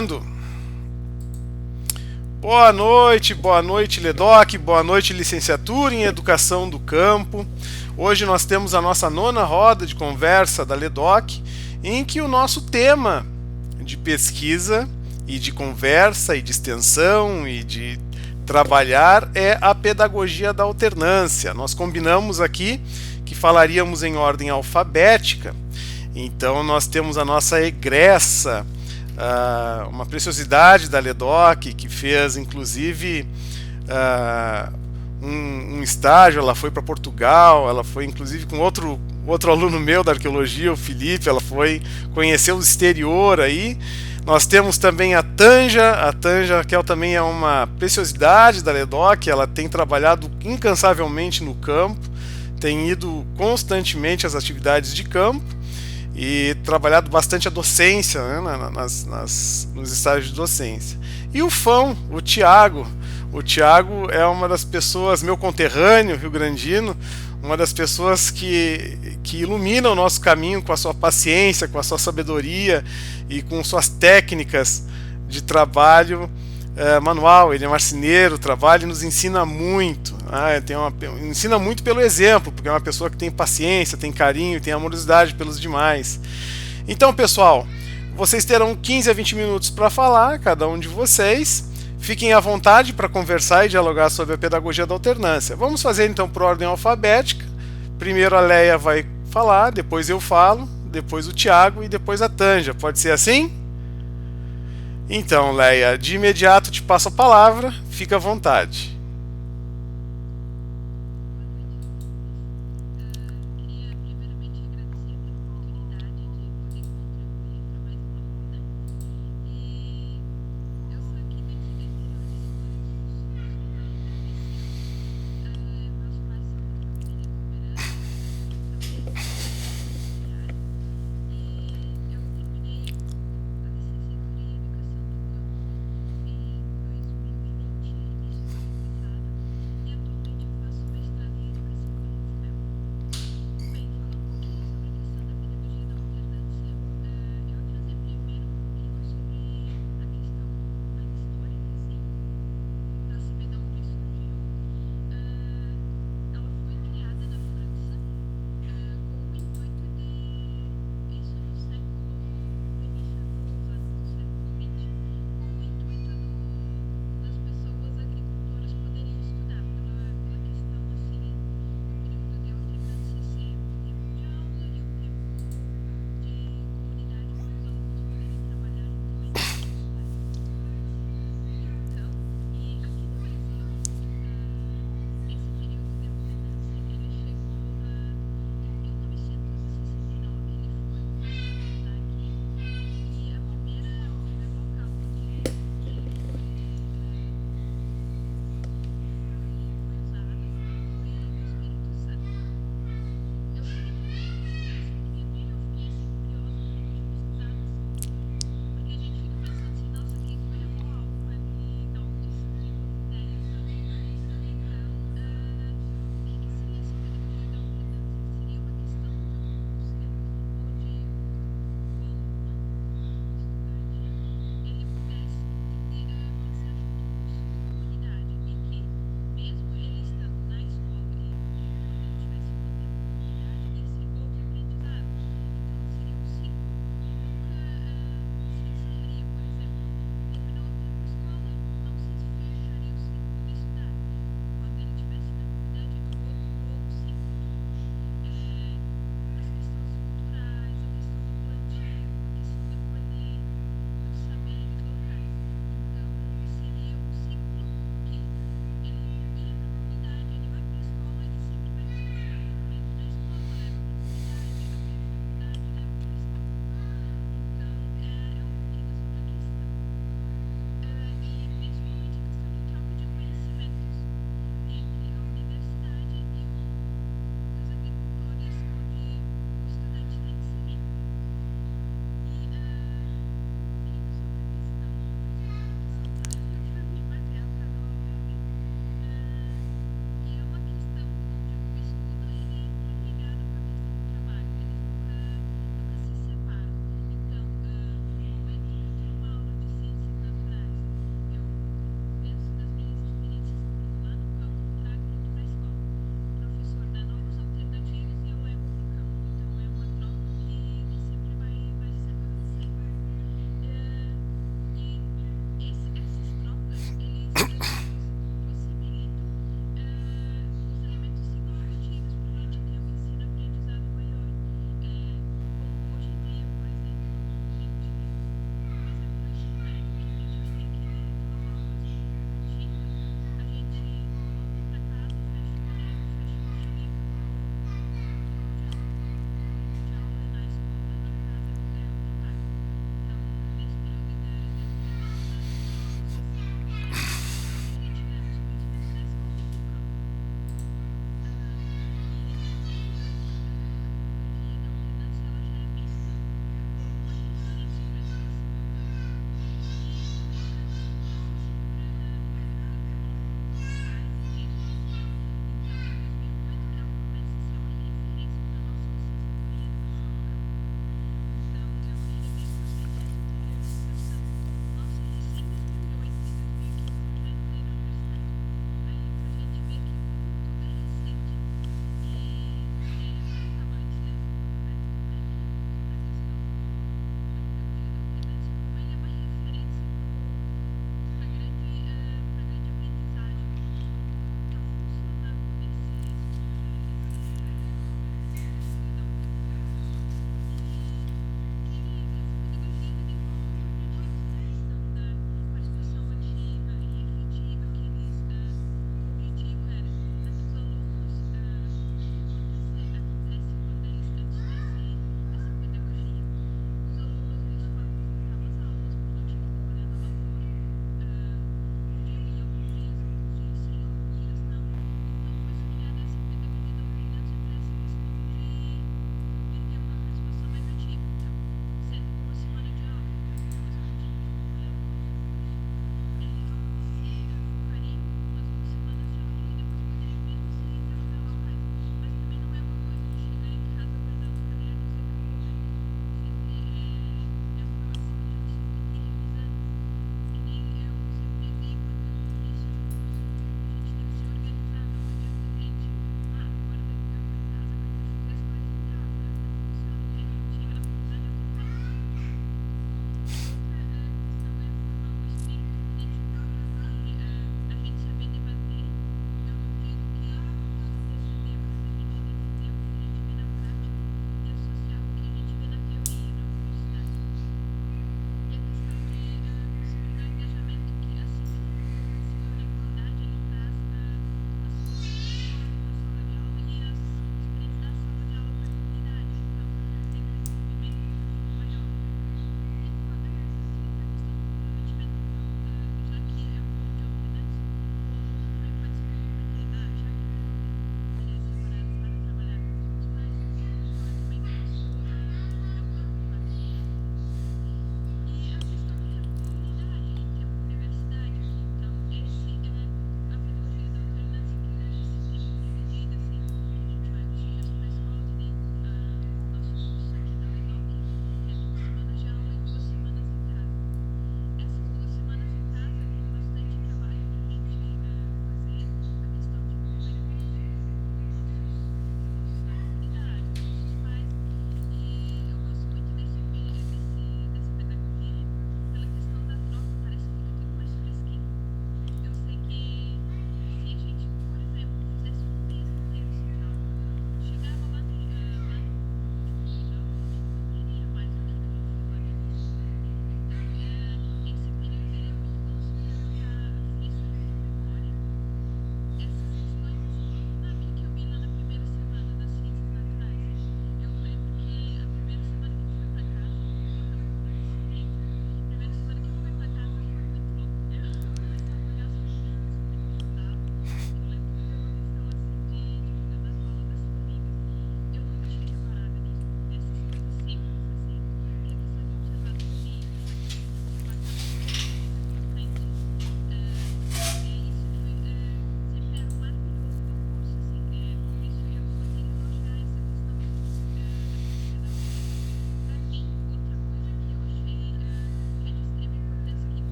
gravando. Boa noite LEDOC, boa noite licenciatura em Educação do Campo. Hoje nós temos a nossa nona roda de conversa da LEDOC, em que o nosso tema de pesquisa e de conversa e de extensão e de trabalhar é a pedagogia da alternância. Nós combinamos aqui que falaríamos em ordem alfabética, então nós temos a nossa egressa, uma preciosidade da LEDOC, que fez inclusive um estágio. Ela foi para Portugal, ela foi inclusive com outro aluno meu da arqueologia, o Felipe, ela foi conhecer o exterior aí. Nós temos também a Tanja, que ela também é uma preciosidade da LEDOC, ela tem trabalhado incansavelmente no campo, tem ido constantemente às atividades de campo e trabalhado bastante a docência, né, nos estágios de docência. E o Fão, o Tiago é uma das pessoas, meu conterrâneo rio-grandino, uma das pessoas que ilumina o nosso caminho com a sua paciência, com a sua sabedoria e com suas técnicas de trabalho manual. Ele é marceneiro, trabalha e nos ensina muito. Ensina muito pelo exemplo, porque é uma pessoa que tem paciência, tem carinho, tem amorosidade pelos demais. Então, pessoal, vocês terão 15 a 20 minutos para falar, cada um de vocês. Fiquem à vontade para conversar e dialogar sobre a pedagogia da alternância. Vamos fazer então por ordem alfabética. Primeiro a Leia vai falar, depois eu falo, depois o Tiago e depois a Tanja. Pode ser assim? Então, Leia, de imediato te passo a palavra, fica à vontade.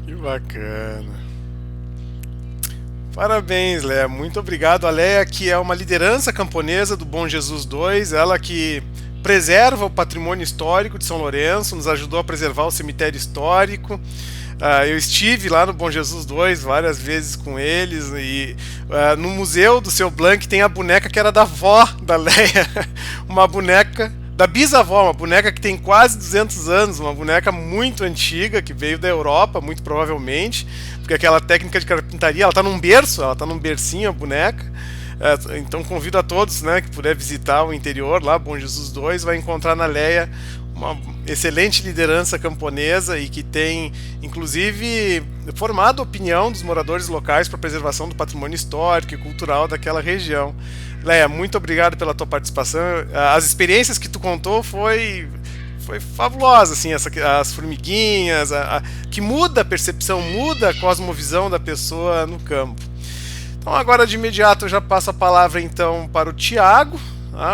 Que bacana. Parabéns, Léa. Muito obrigado. A Léa, que é uma liderança camponesa do Bom Jesus 2, ela que preserva o patrimônio histórico de São Lourenço, nos ajudou a preservar o cemitério histórico. Eu estive lá no Bom Jesus 2 várias vezes com eles e no museu do seu Blanc tem a boneca que era da avó da Léa, uma boneca da bisavó, uma boneca que tem quase 200 anos, uma boneca muito antiga, que veio da Europa, muito provavelmente, porque aquela técnica de carpintaria, ela está num berço, ela está num bercinho, a boneca. Então convido a todos, né, que puder visitar o interior lá, Bom Jesus 2, vai encontrar na Léa uma excelente liderança camponesa e que tem, inclusive, formado a opinião dos moradores locais para a preservação do patrimônio histórico e cultural daquela região. Léa, muito obrigado pela tua participação. As experiências que tu contou foi fabulosa, assim, as formiguinhas, que muda a percepção, muda a cosmovisão da pessoa no campo. Então agora de imediato eu já passo a palavra então para o Tiago,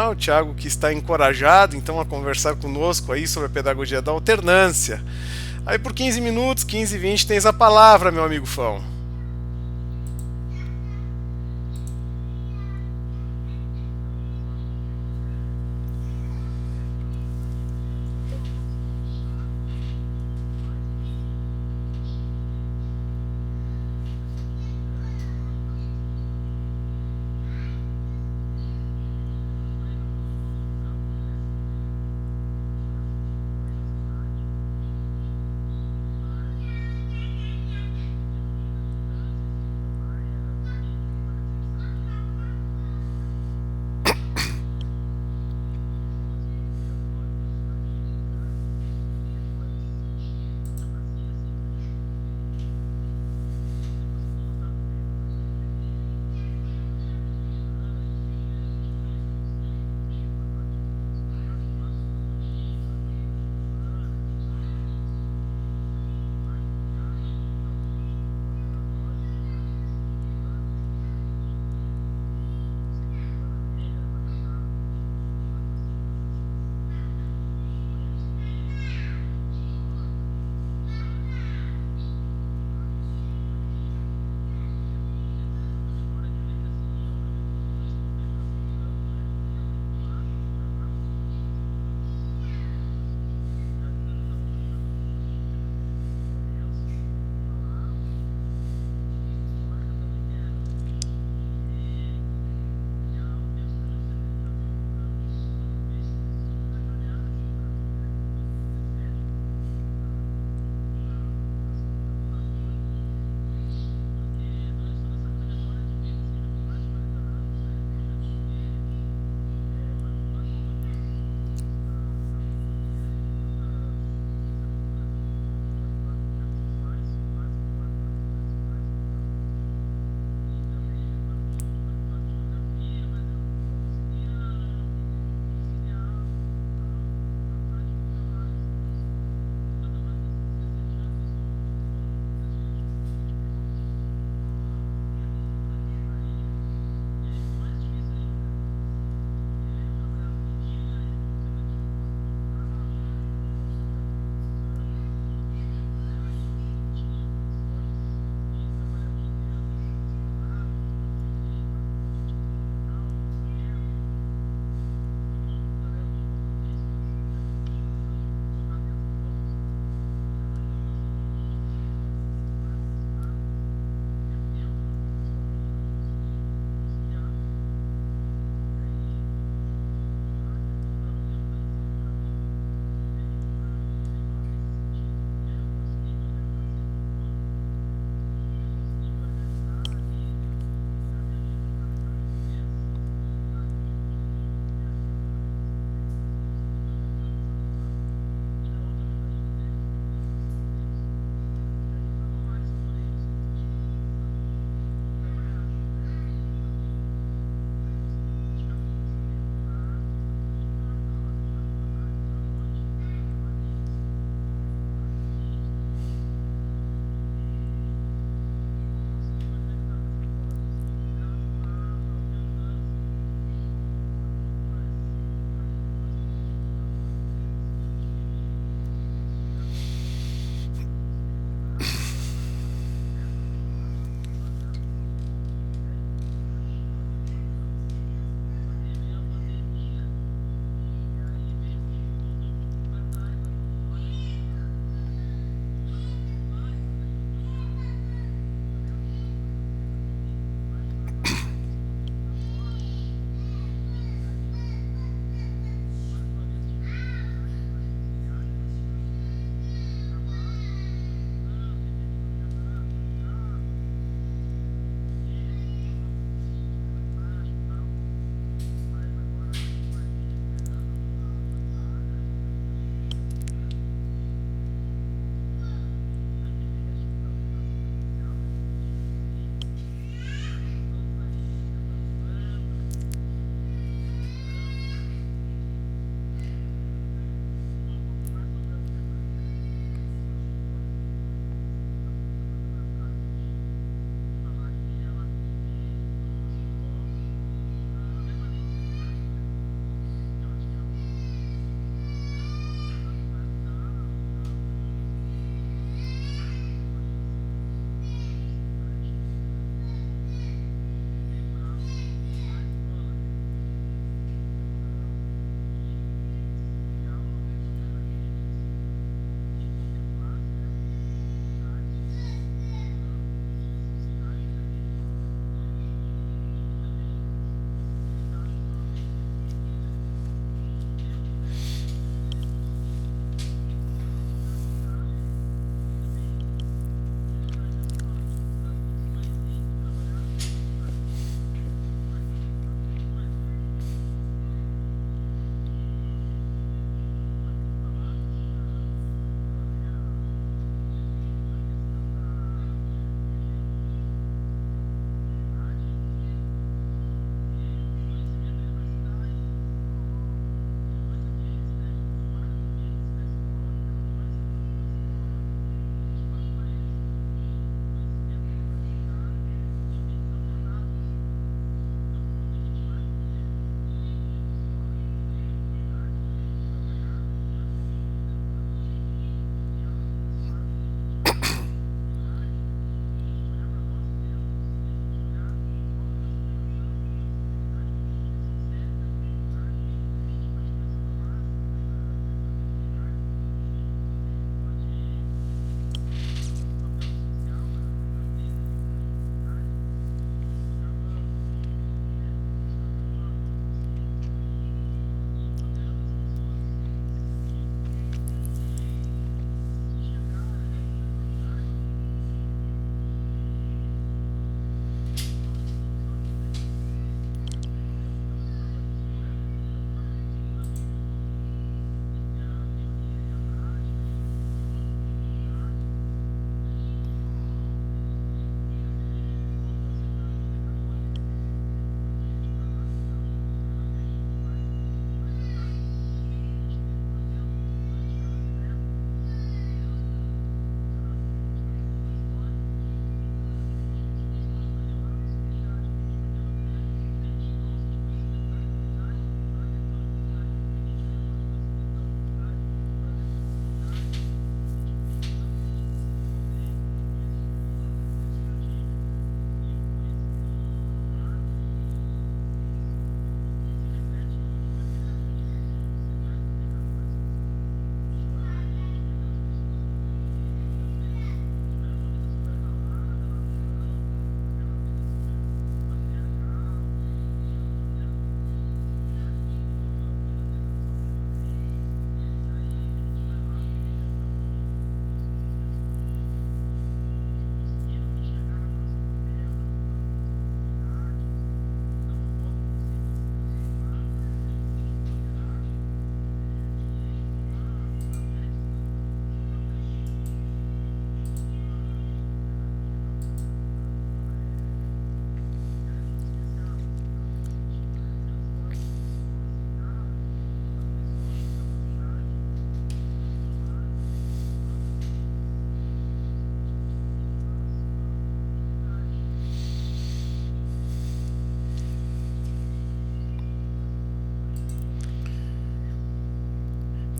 o Tiago que está encorajado então a conversar conosco aí sobre a pedagogia da alternância. Aí por 15 minutos, 15, 20 tens a palavra, meu amigo Fão.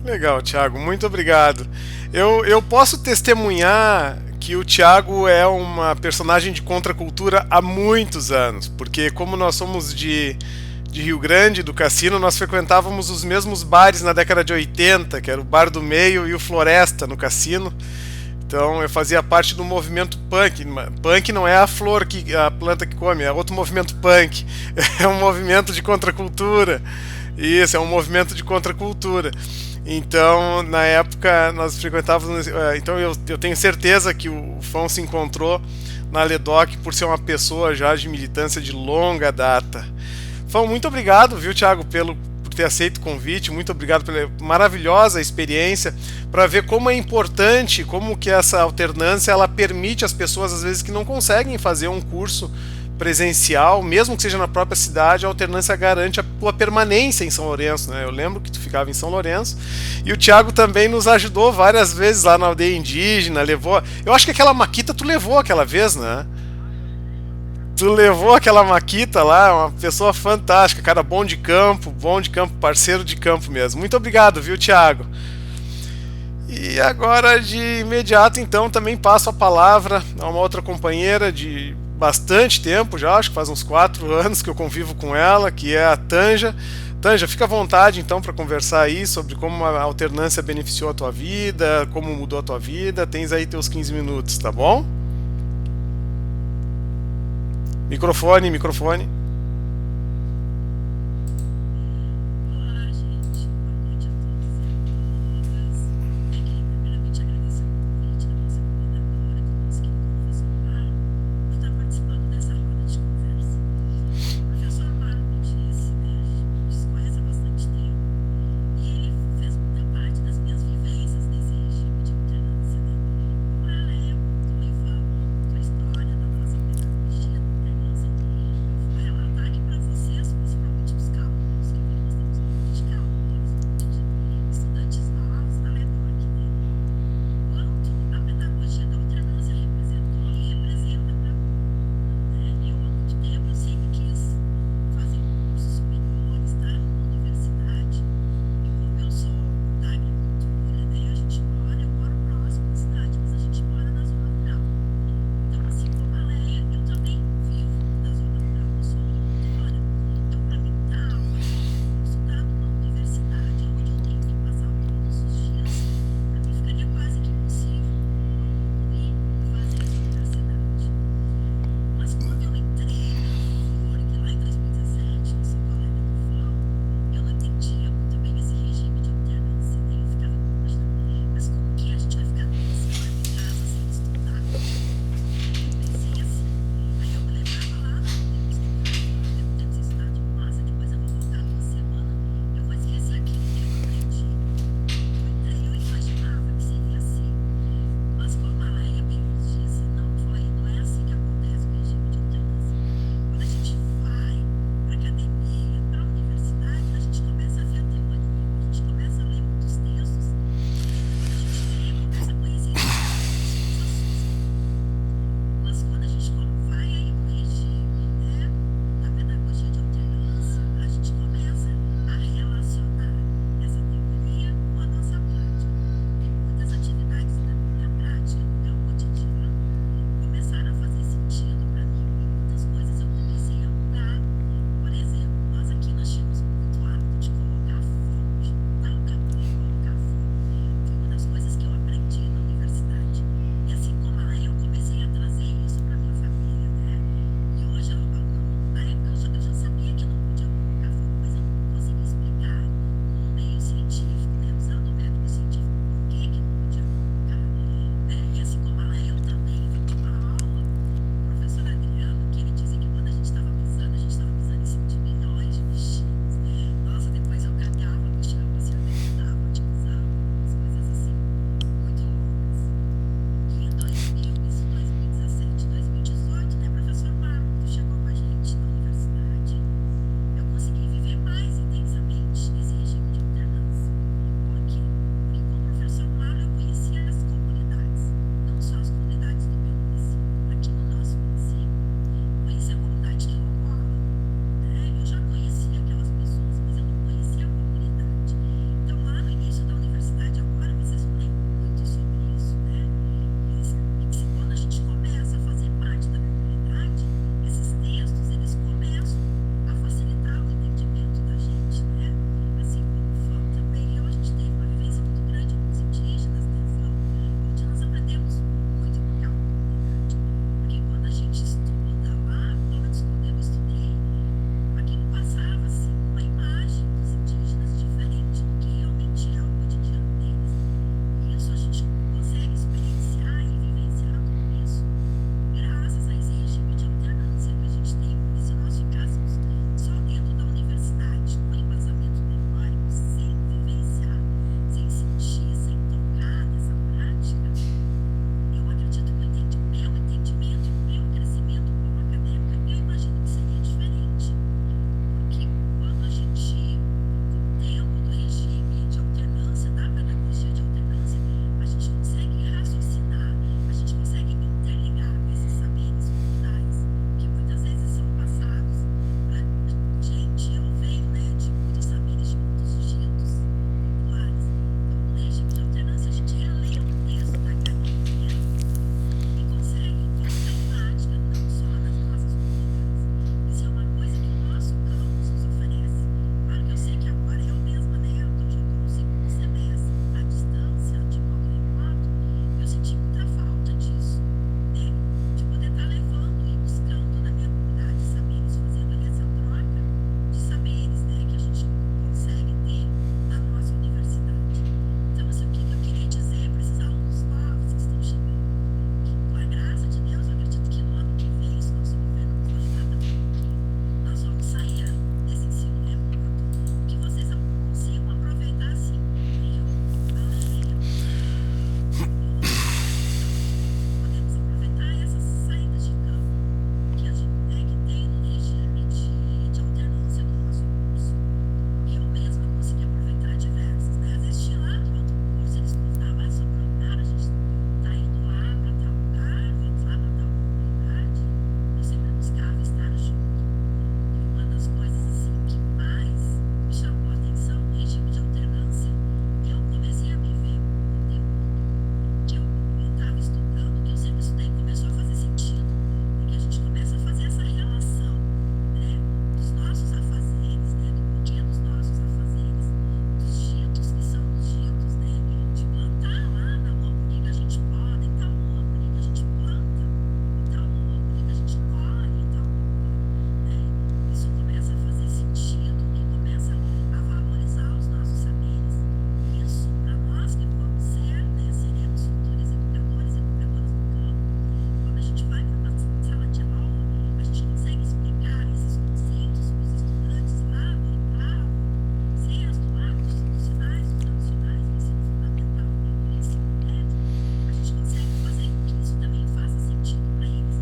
Legal, Thiago, muito obrigado. Eu posso testemunhar que o Thiago é uma personagem de contracultura há muitos anos, porque como nós somos de Rio Grande, do Cassino, nós frequentávamos os mesmos bares na década de 80, que era o Bar do Meio e o Floresta no Cassino. Então eu fazia parte do movimento punk. Punk não é a flor que a planta que come, é outro movimento punk. É um movimento de contracultura. Isso, é um movimento de contracultura. Então, na época, nós frequentávamos. Então, eu tenho certeza que o Fão se encontrou na Ledoc por ser uma pessoa já de militância de longa data. Fão, muito obrigado, viu, Thiago, por ter aceito o convite. Muito obrigado pela maravilhosa experiência, para ver como é importante, como que essa alternância ela permite às pessoas, às vezes, que não conseguem fazer um curso presencial, mesmo que seja na própria cidade, a alternância garante a tua permanência em São Lourenço, né? Eu lembro que tu ficava em São Lourenço e o Thiago também nos ajudou várias vezes lá na aldeia indígena, levou, eu acho que aquela maquita tu levou aquela vez, né? Tu levou aquela maquita lá, uma pessoa fantástica, cara bom de campo, parceiro de campo mesmo. Muito obrigado, viu, Thiago? E agora, de imediato, então, também passo a palavra a uma outra companheira de bastante tempo já, acho que faz uns 4 anos que eu convivo com ela, que é a Tanja. Tanja, fica à vontade, então, para conversar aí sobre como a alternância beneficiou a tua vida, como mudou a tua vida. Tens aí teus 15 minutos, tá bom? Microfone, microfone. Olá, gente. Boa noite a todos e a todas. Queria primeiramente agradecer o convite da nossa coordenadora, do nosso querido professor Amaro, por estar participando dessa roda de conversa. O professor Amaro me disse, né, a gente se conhece há bastante tempo, e ele fez muita parte das minhas vivências nesse regime de alternância, né? Como ela é muito levando muito a história da nossa pedagogia da alternância, eu vou relatar eu senti muita falta disso, né? De poder estar levando e buscando na minha comunidade saberes, fazendo ali essa troca de saberes, né? Que a gente consegue ter na nossa universidade. Então, assim, o que eu queria dizer para esses alunos novos que estão chegando, que com a graça de Deus, eu acredito que no ano que vem, se nosso governo não fazer nada por aqui, nós vamos sair desse ensino remoto, que vocês consigam aproveitar assim, eu, a Leia, podemos aproveitar essas saídas de campo que a gente que tem no regime de alternância do nosso curso. Eu mesma consegui aproveitar diversas, né? Às vezes tinha lá no outro curso, eles convidavam, ah, sobrou cara, a gente tá indo lá para tal lugar, vamos lá para tal comunidade. Eu sempre buscava estar junto. E uma das coisas assim que mais me chamou a atenção no regime de alternância, eu comecei a me ver com o conteúdo que eu estava estudando, que eu sempre estudei, começou a fazer sentido, porque a gente começa a fazer essa relação, né, dos nossos afazeres, né, do porquê dos nossos afazeres, dos ditos que são os ditos, né, de plantar lá na rua, por que a gente poda, e tal rua, por que a gente planta, e tal rua, por que a gente colhe, e tal rua, né, isso começa a fazer sentido e começa a valorizar os nossos saberes. Isso, para nós que vamos ser, né, seremos futuros educadores e educadoras do campo, quando a gente vai para uma sala de aula, a gente consegue explicar esses conceitos para os estudantes lá do oitavo, sexto, atos institucionais, tradicionais, do ensino fundamental e do ensino médio, a gente consegue fazer com que isso também faça sentido para eles.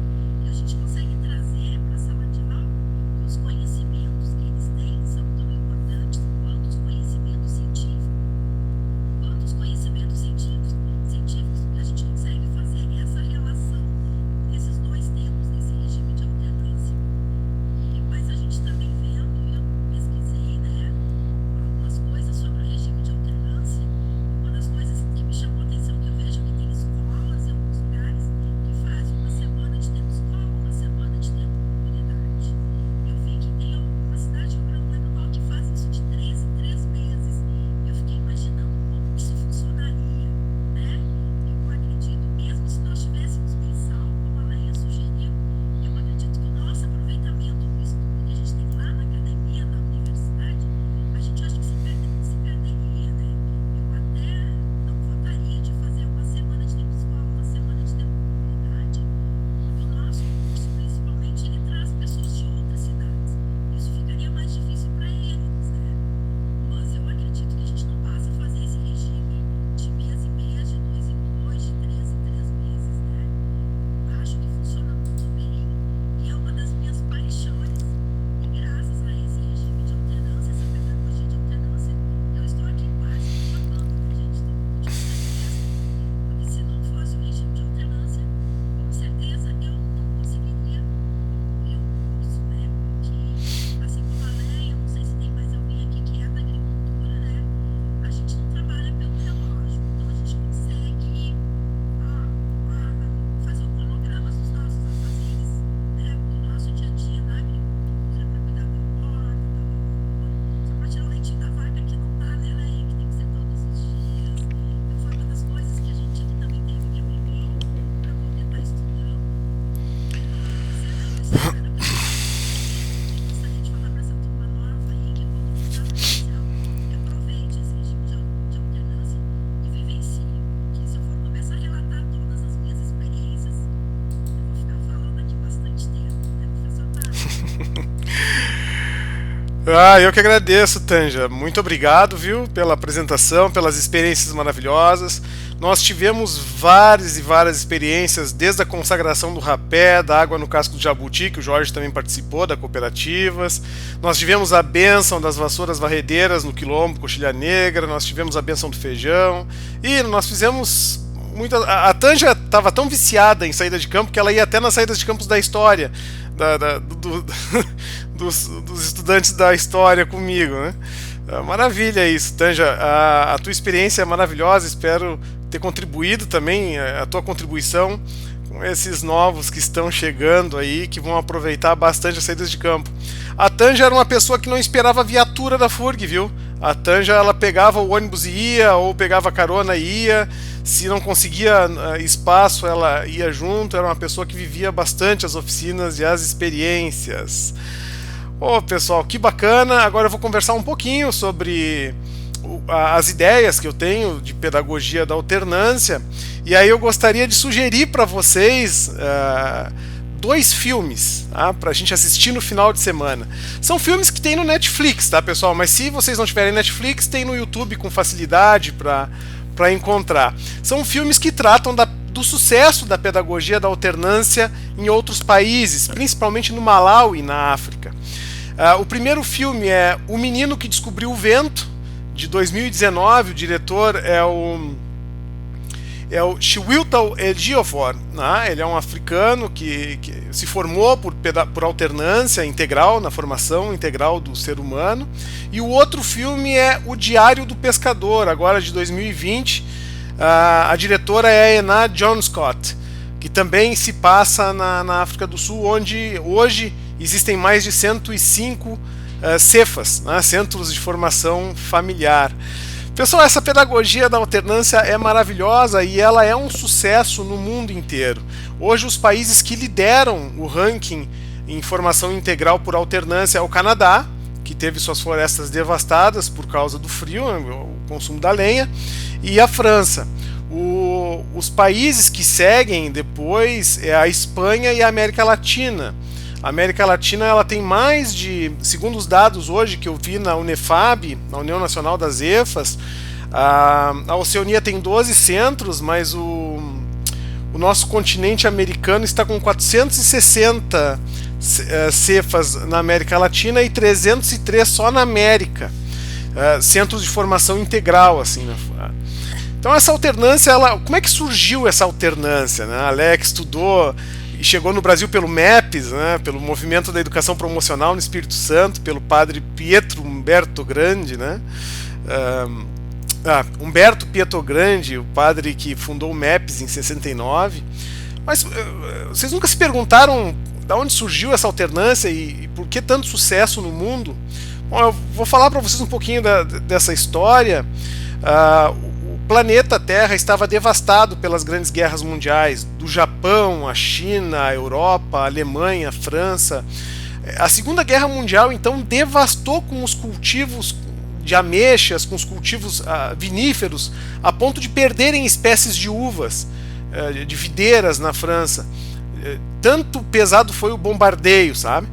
E a gente consegue trazer para a sala de aula que os conhecimentos que eles têm são tão importantes quanto os conhecimentos científicos. Quanto os conhecimentos científicos, que a gente consegue fazer essa relação desses dois termos nesse regime de alternância. Mas a gente também vendo, eu pesquisei, né, algumas coisas sobre o regime de alternância. Uma das coisas que me chamou a atenção, que eu vejo que tem escolas em alguns lugares que fazem uma semana de tempo escola, uma semana de tempo comunidade. Eu vi que tem uma cidade, eu não lembro qual, que faz isso de 3 em 3 meses. Eu fiquei imaginando como isso funcionaria, né? Eu acredito, mesmo se nós tivéssemos mensal, como a Leia sugeriu, eu acredito que o nosso aproveitamento do estudo que a gente tem lá na academia, na universidade, a gente acha que se perderia, né? Eu até não votaria de fazer uma semana de tempo escola, uma semana de tempo comunidade, porque o nosso curso, principalmente, ele traz pessoas de outras cidades. Isso ficaria mais difícil para eles, né? Mas eu acredito que a gente não passa a fazer esse regime de mês em mês, de 2 em 2, de 3 em 3 meses, né? Acho que funciona muito bem e é uma das minhas paixões. E graças a esse regime de alternância, essa pedagogia de alternância, eu estou aqui quase formando, né, gente? Estou um pouco de semestre, porque se não fosse o regime de alternância, com certeza eu não conseguiria concluir o curso, né? Porque, assim como a Leia, não sei se tem mais alguém aqui que é da agricultura, né? A gente não trabalha pelo relógio, então a gente consegue fazer o cronograma dos nossos afazeres, né? Do nosso dia a dia na agricultura, para cuidar da horta, da lavoura. Só para tirar o leitinho da vaca que não dá, né, Leia? Que tem que ser todos os dias. Então foi uma das coisas que a gente aqui também teve que abrir mão para poder estar estudando. Encerrando esse primeiro eu gostaria de falar para essa turma nova aí que quando voltar presencial, que aproveite esse regime de alternância e vivencie. Que se eu for começar a relatar todas as minhas experiências, eu vou ficar falando aqui bastante tempo, né, professor Mário? Eu que agradeço, Tanja. Muito obrigado, viu, pela apresentação, pelas experiências maravilhosas. Nós tivemos várias e várias experiências, desde a consagração do rapé, da água no casco do jabuti, que o Jorge também participou, da cooperativas. Nós tivemos a bênção das vassouras varredeiras no Quilombo, Coxilha Negra. Nós tivemos a bênção do feijão. E nós fizemos muita. A Tanja estava tão viciada em saída de campo que ela ia até nas saídas de campos da história, dos estudantes da história comigo, né? Maravilha isso, Tanja. A tua experiência é maravilhosa. Espero ter contribuído também, a tua contribuição com esses novos que estão chegando aí, que vão aproveitar bastante as saídas de campo. A Tanja era uma pessoa que não esperava a viatura da FURG, viu? A Tanja, ela pegava o ônibus e ia, ou pegava carona e ia, Se não conseguia espaço, ela ia junto. Era uma pessoa que vivia bastante as oficinas e as experiências. Ô, pessoal, que bacana! Agora eu vou conversar um pouquinho sobre as ideias que eu tenho de pedagogia da alternância. E aí eu gostaria de sugerir para vocês dois filmes, tá, para a gente assistir no final de semana. São filmes que tem no Netflix, tá, pessoal? Mas se vocês não tiverem Netflix, tem no YouTube com facilidade para encontrar. São filmes que tratam do sucesso da pedagogia da alternância em outros países, principalmente no Malawi e na África. O primeiro filme é O Menino que Descobriu o Vento, de 2019. O diretor é o Chiwetel Ejiofor, né? Ele é um africano que se formou por alternância integral, na formação integral do ser humano. E o outro filme é O Diário do Pescador, agora de 2020. A diretora é a Ena John Scott, que também se passa na África do Sul, onde hoje existem mais de 105 Cefas, né? Centros de Formação Familiar. Pessoal, essa pedagogia da alternância é maravilhosa e ela é um sucesso no mundo inteiro. Hoje os países que lideram o ranking em formação integral por alternância é o Canadá, que teve suas florestas devastadas por causa do frio, o consumo da lenha, e a França. Os países que seguem depois é a Espanha e a América Latina. A América Latina ela tem mais de, segundo os dados hoje que eu vi na Unefab, na União Nacional das EFAs, a Oceania tem 12 centros, mas o nosso continente americano está com 460 Cefas na América Latina e 303 só na América, centros de formação integral, assim, né? Então essa alternância, como é que surgiu essa alternância, né? A Alex estudou e chegou no Brasil pelo MEPS, né, pelo Movimento da Educação Promocional no Espírito Santo, pelo padre Pietro Umberto Grande, né? Umberto Pietro Grande, o padre que fundou o MEPS em 69. Mas vocês nunca se perguntaram de onde surgiu essa alternância e por que tanto sucesso no mundo? Bom, eu vou falar para vocês um pouquinho dessa história. O planeta Terra estava devastado pelas grandes guerras mundiais, do Japão, a China, a Europa, a Alemanha, a França. A Segunda Guerra Mundial, então, devastou com os cultivos de ameixas, com os cultivos viníferos, a ponto de perderem espécies de uvas, de videiras na França. Tanto pesado foi o bombardeio, sabe?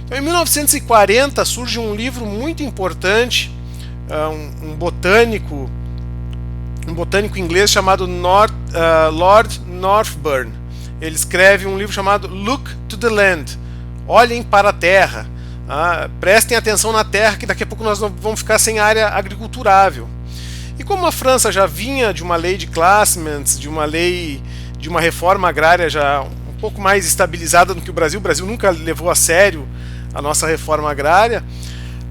Então, em 1940 surge um livro muito importante, um botânico inglês chamado Lord Northburn. Ele escreve um livro chamado Look to the Land, Olhem para a Terra. Prestem atenção na terra, que daqui a pouco nós vamos ficar sem área agriculturável. E como a França já vinha de uma lei de classements, de uma reforma agrária já um pouco mais estabilizada do que o Brasil nunca levou a sério a nossa reforma agrária,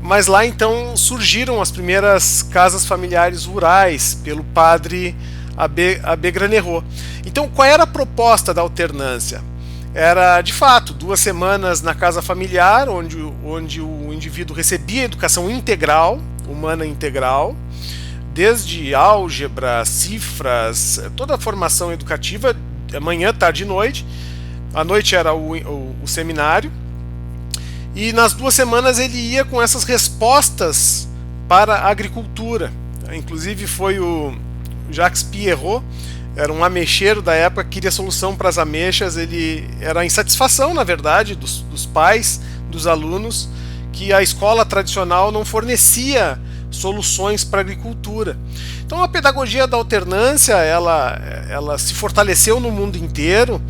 mas lá então surgiram as primeiras casas familiares rurais pelo padre Abbé Granerot. Então qual era a proposta da alternância? Era de fato 2 semanas na casa familiar, onde o indivíduo recebia educação integral, humana integral, desde álgebra, cifras, toda a formação educativa, manhã, tarde e noite. À noite era o seminário. E nas 2 semanas ele ia com essas respostas para a agricultura. Inclusive foi o Jacques Pierrot, era um ameixeiro da época que queria solução para as ameixas. Ele era a insatisfação, na verdade, dos pais, dos alunos, que a escola tradicional não fornecia soluções para a agricultura. Então a pedagogia da alternância ela se fortaleceu no mundo inteiro,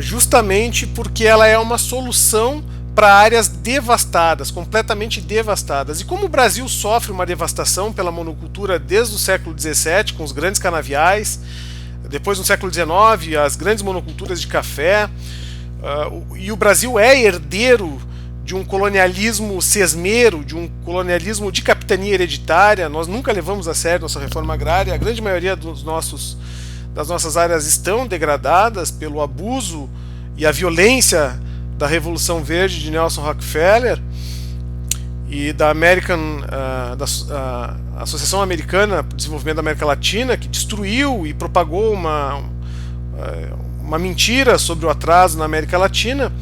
justamente porque ela é uma solução para áreas devastadas, completamente devastadas. E como o Brasil sofre uma devastação pela monocultura desde o século XVII, com os grandes canaviais, depois no século XIX, as grandes monoculturas de café, e o Brasil é herdeiro de um colonialismo sesmeiro, de um colonialismo de capitania hereditária. Nós nunca levamos a sério nossa reforma agrária. A grande maioria das nossas áreas estão degradadas pelo abuso e a violência da Revolução Verde de Nelson Rockefeller. e da Associação Americana para o Desenvolvimento da América Latina, que destruiu e propagou uma mentira sobre o atraso na América Latina.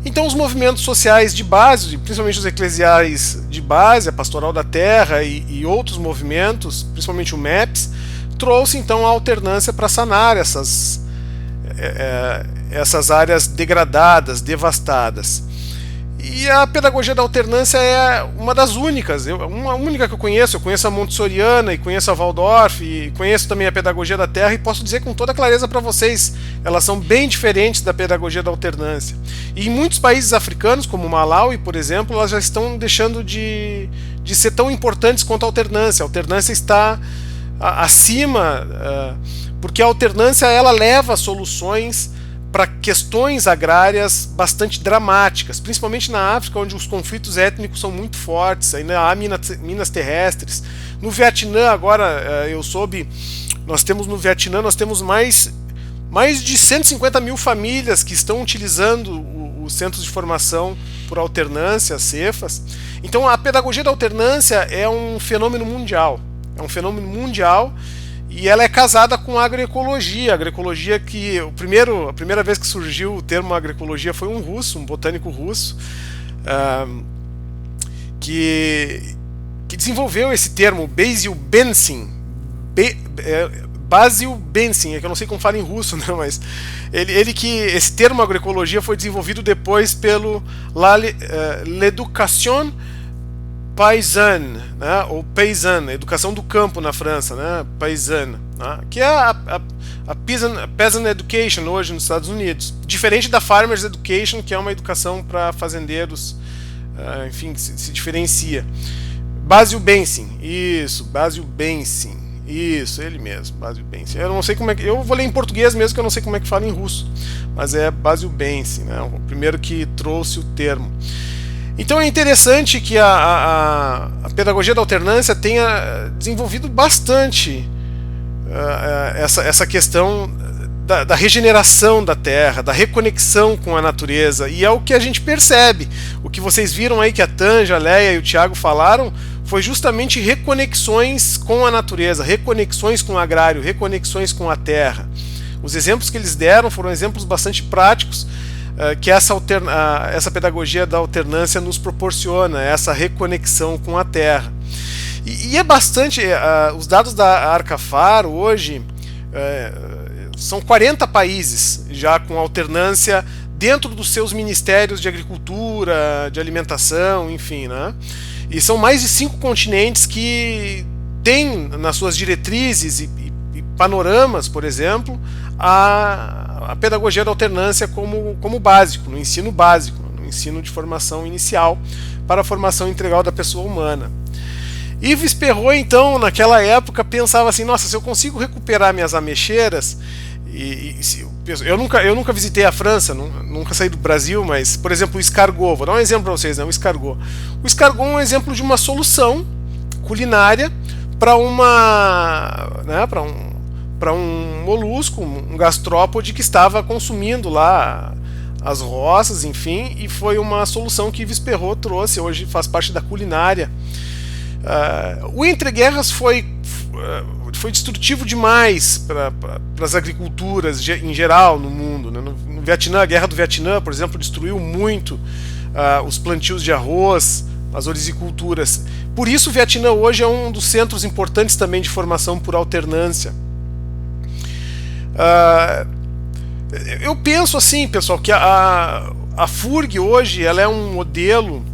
Então os movimentos sociais de base, principalmente os eclesiais de base, a Pastoral da Terra e outros movimentos, principalmente o MEPS, trouxe então a alternância para sanar essas áreas degradadas, devastadas. E a pedagogia da alternância é uma das únicas, uma única que eu conheço a montessoriana e conheço a Waldorf e conheço também a pedagogia da terra, e posso dizer com toda clareza para vocês, elas são bem diferentes da pedagogia da alternância. E em muitos países africanos, como Malawi, por exemplo, elas já estão deixando de ser tão importantes quanto a alternância. A alternância está acima, porque a alternância ela leva soluções para questões agrárias bastante dramáticas, principalmente na África, onde os conflitos étnicos são muito fortes, ainda há minas terrestres. No Vietnã, agora, eu soube, nós temos mais de 150 mil famílias que estão utilizando os centros de formação por alternância, as Cefas. Então a pedagogia da alternância é um fenômeno mundial. E ela é casada com a agroecologia. A agroecologia que a primeira vez que surgiu o termo agroecologia foi um botânico russo, que desenvolveu esse termo, Basil Bensin. Basil Bensin, é que eu não sei como fala em russo, né, mas esse termo agroecologia foi desenvolvido depois pelo l'Éducation paysanne, né, ou paysanne, educação do campo na França, né, paysanne, né, que é a peasant education hoje nos Estados Unidos, diferente da farmers education, que é uma educação para fazendeiros, enfim, se diferencia. Basil Bensin, ele mesmo, Basil Bensin. Eu não sei como é que, eu vou ler em português mesmo, que eu não sei como é que fala em russo, mas é Basil Bensin, né, o primeiro que trouxe o termo. Então é interessante que a pedagogia da alternância tenha desenvolvido bastante essa questão da regeneração da terra, da reconexão com a natureza, e é o que a gente percebe. O que vocês viram aí que a Tanja, a Leia e o Tiago falaram foi justamente reconexões com a natureza, reconexões com o agrário, reconexões com a terra. Os exemplos que eles deram foram exemplos bastante práticos, que essa pedagogia da alternância nos proporciona, essa reconexão com a terra. E é bastante, os dados da Arcafar hoje, são 40 países já com alternância dentro dos seus ministérios de agricultura, de alimentação, enfim, né? E são mais de 5 continentes que têm nas suas diretrizes e panoramas, por exemplo, a pedagogia da alternância como básico, no ensino básico, no ensino de formação inicial para a formação integral da pessoa humana. Yves Perrot, então, naquela época, pensava assim, nossa, se eu consigo recuperar minhas ameixeiras, eu nunca visitei a França, nunca saí do Brasil, mas, por exemplo, o escargot, vou dar um exemplo para vocês, né? O escargot é um exemplo de uma solução culinária para um molusco, um gastrópode que estava consumindo lá as roças, enfim, e foi uma solução que Yves Perrot trouxe, hoje faz parte da culinária. O entreguerras foi destrutivo demais para as agriculturas em geral no mundo, né? No Vietnã, a Guerra do Vietnã, por exemplo, destruiu muito os plantios de arroz, as oriziculturas. Por isso o Vietnã hoje é um dos centros importantes também de formação por alternância. Eu penso assim, pessoal, que a FURG hoje ela é um modelo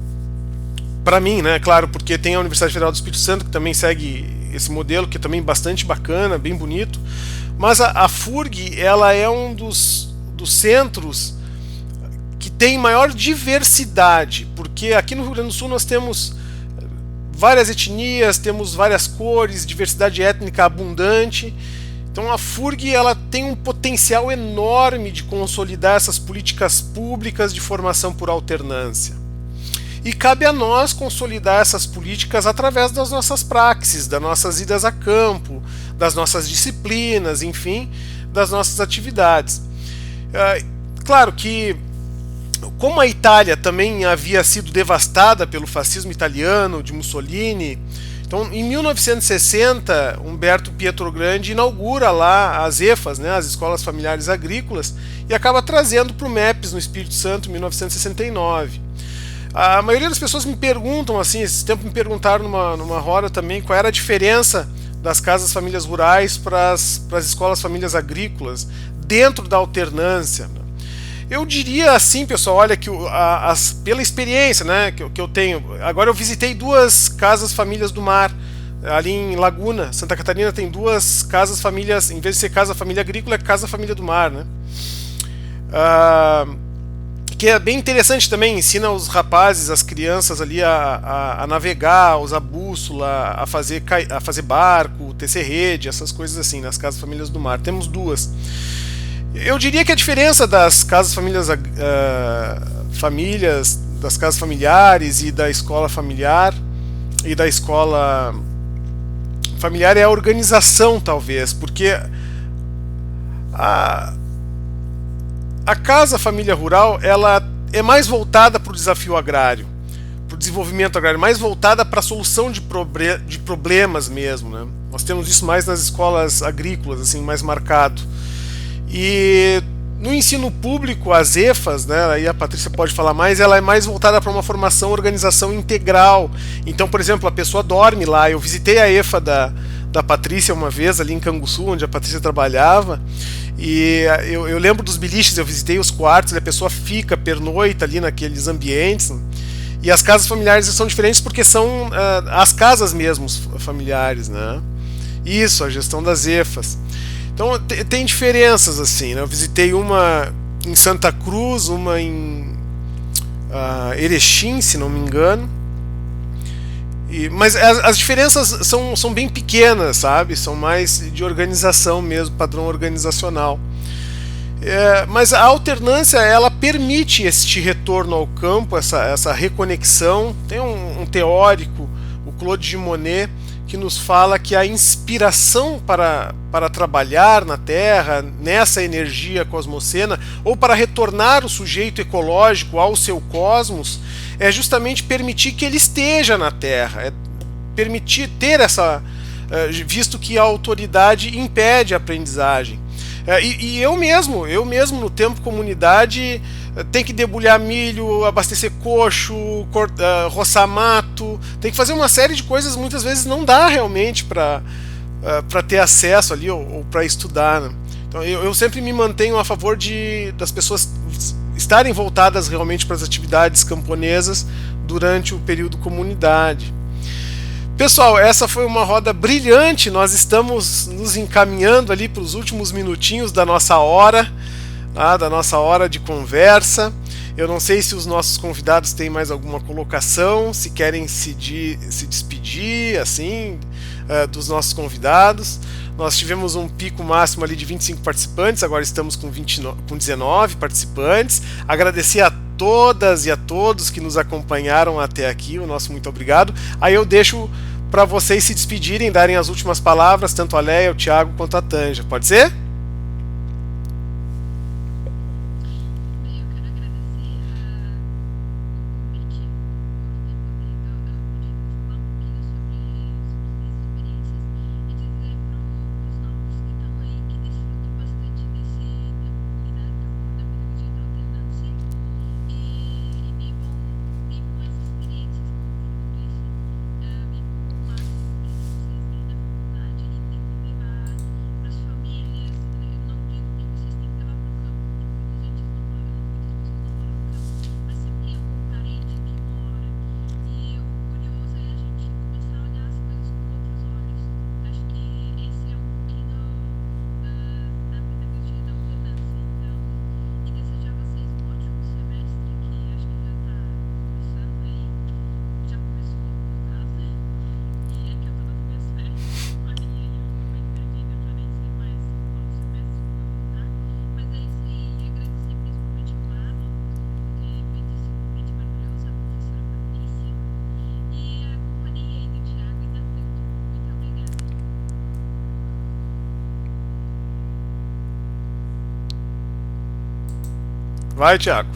para mim, né? Claro, porque tem a Universidade Federal do Espírito Santo que também segue esse modelo, que é também bastante bacana, bem bonito. Mas a FURG ela é um dos centros que tem maior diversidade, porque aqui no Rio Grande do Sul nós temos várias etnias, temos várias cores, diversidade étnica abundante. Então a FURG ela tem um potencial enorme de consolidar essas políticas públicas de formação por alternância. E cabe a nós consolidar essas políticas através das nossas praxes, das nossas idas a campo, das nossas disciplinas, enfim, das nossas atividades. Claro que como a Itália também havia sido devastada pelo fascismo italiano de Mussolini, então em 1960 Umberto Pietrogrande inaugura lá as EFAs, né, as Escolas Familiares Agrícolas, e acaba trazendo para o MEPS no Espírito Santo em 1969. A maioria das pessoas me perguntam, assim, esse tempo me perguntaram numa roda também qual era a diferença das casas famílias rurais para as escolas famílias agrícolas dentro da alternância. Eu diria assim, pessoal, olha que pela experiência, né, que eu tenho, agora eu visitei duas casas famílias do mar, ali em Laguna, Santa Catarina tem duas casas famílias, em vez de ser casa família agrícola, é casa família do mar, né? Que é bem interessante também, ensina os rapazes, as crianças ali a navegar, a usar bússola, a fazer barco, tecer rede, essas coisas assim, nas casas famílias do mar. Temos duas. Eu diria que a diferença das casas famílias, das casas familiares e da escola familiar e da escola familiar é a organização, talvez, porque a casa família rural ela é mais voltada para o desafio agrário, para o desenvolvimento agrário, mais voltada para a solução de problemas mesmo, né? Nós temos isso mais nas escolas agrícolas, assim, mais marcado. E no ensino público, as EFAs, né, aí a Patrícia pode falar mais, ela é mais voltada para uma formação, organização integral. Então, por exemplo, a pessoa dorme lá. Eu visitei a EFA da Patrícia uma vez, ali em Canguçu, onde a Patrícia trabalhava, e eu lembro dos biliches, eu visitei os quartos, e a pessoa fica, pernoita ali naqueles ambientes. E as casas familiares são diferentes porque são as casas mesmo familiares, né? Isso, a gestão das EFAs. Então tem diferenças assim, né? Eu visitei uma em Santa Cruz, uma em Erechim, se não me engano. Mas as diferenças são bem pequenas, sabe? São mais de organização mesmo, padrão organizacional. Mas a alternância ela permite este retorno ao campo, essa reconexão. Tem um teórico, o Claude Gimonet, que nos fala que a inspiração para trabalhar na Terra, nessa energia cosmocena, ou para retornar o sujeito ecológico ao seu cosmos, é justamente permitir que ele esteja na Terra, é permitir ter visto que a autoridade impede a aprendizagem. E eu mesmo no tempo comunidade, tem que debulhar milho, abastecer coxo, roçar mato, tem que fazer uma série de coisas, muitas vezes não dá realmente para ter acesso ali ou para estudar, né? Então eu sempre me mantenho a favor das pessoas estarem voltadas realmente para as atividades camponesas durante o período comunidade. Pessoal, essa foi uma roda brilhante, nós estamos nos encaminhando ali para os últimos minutinhos da nossa hora, de conversa. Eu não sei se os nossos convidados têm mais alguma colocação, se querem se despedir assim dos nossos convidados. Nós tivemos um pico máximo ali de 25 participantes, agora estamos com 19 participantes. Agradecer a todas e a todos que nos acompanharam até aqui, o nosso muito obrigado. Aí eu deixo para vocês se despedirem, darem as últimas palavras, tanto a Leia, o Thiago quanto a Tanja. Pode ser? Vai, Thiago.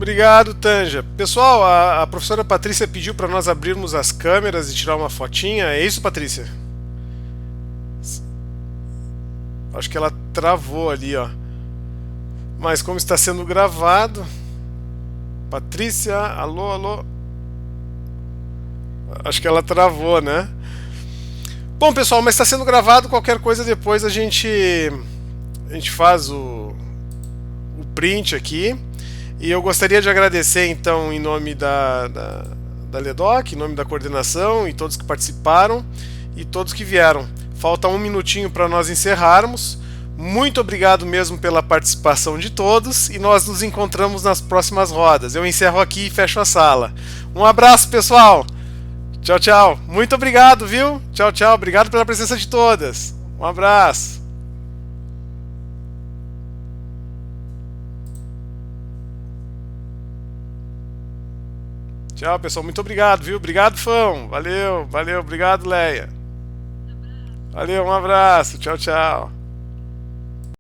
Obrigado, Tanja. Pessoal, a professora Patrícia pediu para nós abrirmos as câmeras e tirar uma fotinha. É isso, Patrícia? Acho que ela travou ali, ó. Mas como está sendo gravado, Patrícia, alô, alô. Acho que ela travou, né? Bom, pessoal, mas está sendo gravado. Qualquer coisa depois a gente faz o print aqui. E eu gostaria de agradecer, então, em nome da LEDOC, em nome da coordenação e todos que participaram e todos que vieram. Falta um minutinho para nós encerrarmos. Muito obrigado mesmo pela participação de todos e nós nos encontramos nas próximas rodas. Eu encerro aqui e fecho a sala. Um abraço, pessoal. Tchau, tchau. Muito obrigado, viu? Tchau, tchau. Obrigado pela presença de todas. Um abraço. Tchau, pessoal. Muito obrigado, viu? Obrigado, Fão. Valeu, valeu. Obrigado, Leia. Valeu, um abraço. Tchau, tchau.